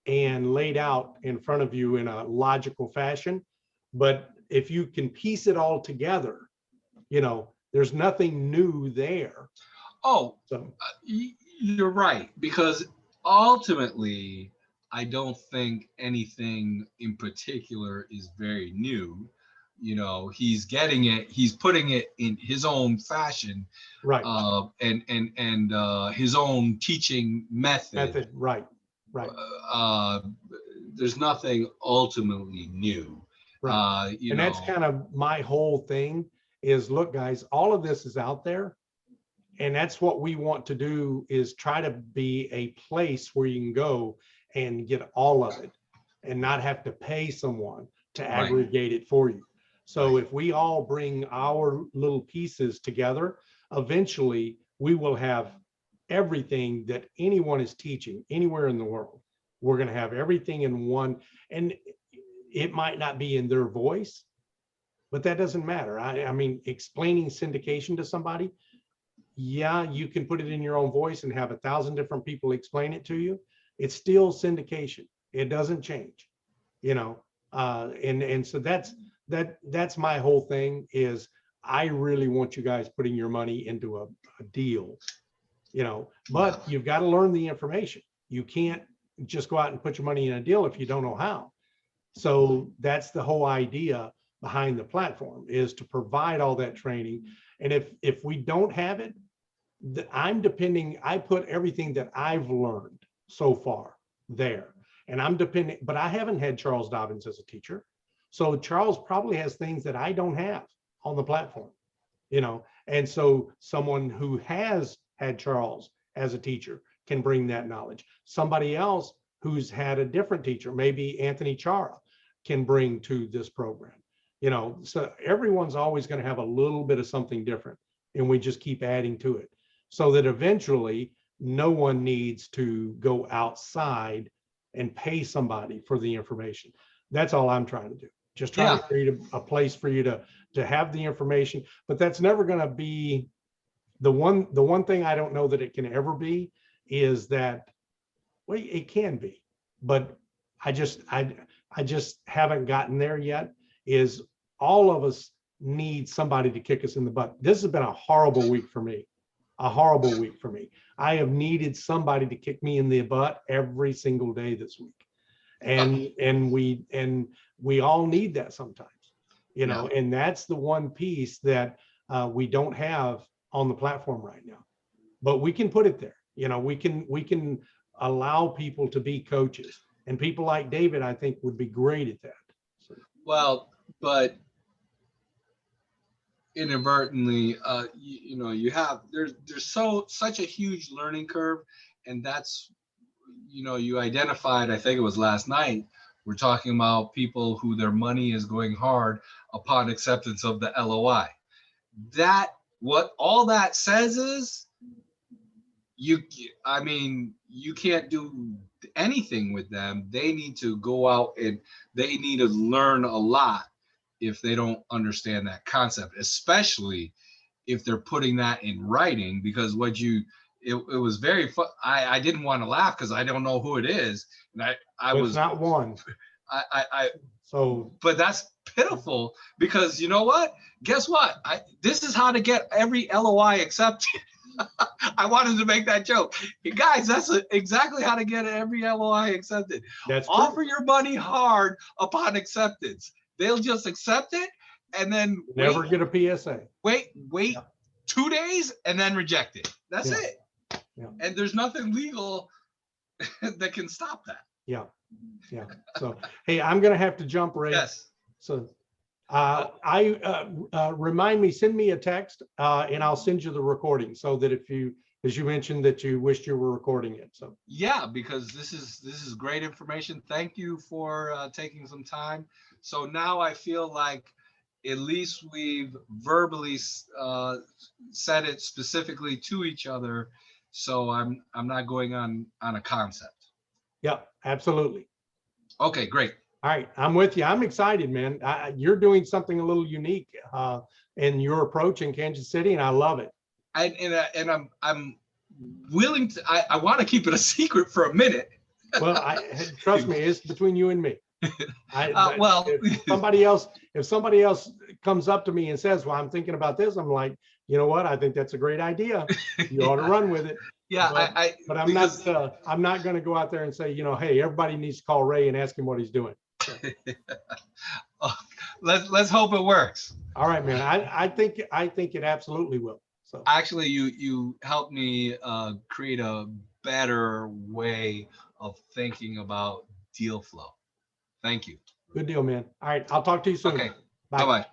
and laid out in front of you in a logical fashion. But if you can piece it all together, there's nothing new there. Oh, So you're right, because ultimately, I don't think anything in particular is very new. He's getting it, he's putting it in his own fashion, right. And his own teaching method. Right. Uh, there's nothing ultimately new. Right. And that's kind of my whole thing is, look, guys, all of this is out there. And that's what we want to do, is try to be a place where you can go and get all of it and not have to pay someone to aggregate it for you. So if we all bring our little pieces together, eventually we will have everything that anyone is teaching anywhere in the world. We're going to have everything in one, and it might not be in their voice, but that doesn't matter. I mean, explaining syndication to somebody, yeah, you can put it in your own voice and have 1,000 different people explain it to you. It's still syndication. It doesn't change, and so that's my whole thing is, I really want you guys putting your money into a deal, but you've got to learn the information. You can't just go out and put your money in a deal if you don't know how. So that's the whole idea behind the platform, is to provide all that training. And if we don't have it, I put everything that I've learned so far there. And I'm depending, but I haven't had Charles Dobbins as a teacher. So Charles probably has things that I don't have on the platform, and so someone who has had Charles as a teacher can bring that knowledge. Somebody else who's had a different teacher, maybe Anthony Chara, can bring to this program. So everyone's always going to have a little bit of something different, and we just keep adding to it, so that eventually no one needs to go outside and pay somebody for the information. That's all I'm trying to do. Just trying to create a place for you to have the information. But that's never going to be the one thing I don't know that it can ever be, is that, well, it can be, but I just haven't gotten there yet. Is all of us need somebody to kick us in the butt. This has been a horrible week for me. I have needed somebody to kick me in the butt every single day this week. And we all need that sometimes, and that's the one piece that we don't have on the platform right now, but we can put it there. We can allow people to be coaches, and people like David, I think, would be great at that. So. Well, but inadvertently, you have, there's such a huge learning curve, and that's, you identified, I think it was last night, we're talking about people who their money is going hard upon acceptance of the LOI. What all that says is, you can't do anything with them. They need to go out and they need to learn a lot if they don't understand that concept, especially if they're putting that in writing, because it was very fun. I didn't want to laugh because I don't know who it is. And I was not one. But that's pitiful, because you know what? Guess what? This is how to get every LOI accepted. I wanted to make that joke. Hey guys, that's exactly how to get every LOI accepted. That's offer true. Your money hard upon acceptance. They'll just accept it and then never get a PSA. Wait 2 days and then reject it. That's it. Yeah. And there's nothing legal that can stop that. Yeah. So, hey, I'm going to have to jump, Ray. Yes. So remind me, send me a text and I'll send you the recording, so that as you mentioned that you wished you were recording it. So yeah, because this is great information. Thank you for taking some time. So now I feel like at least we've verbally said it specifically to each other. So I'm not going on a concept. Yeah, absolutely. Okay, great. All right, I'm with you. I'm excited, man. You're doing something a little unique in your approach in Kansas City, and I love it. And I'm willing to. I want to keep it a secret for a minute. Well, trust me, it's between you and me. Well, if somebody else comes up to me and says, well, I'm thinking about this, I'm like, you know what? I think that's a great idea. You ought to run with it. yeah, But I'm because not going to go out there and say, you know, hey, everybody needs to call Ray and ask him what he's doing. let's hope it works. All right, man. I think it absolutely will. So Actually, you helped me create a better way of thinking about deal flow. Thank you. good deal, man. All right. I'll talk to you soon. Okay. Bye. Bye-bye.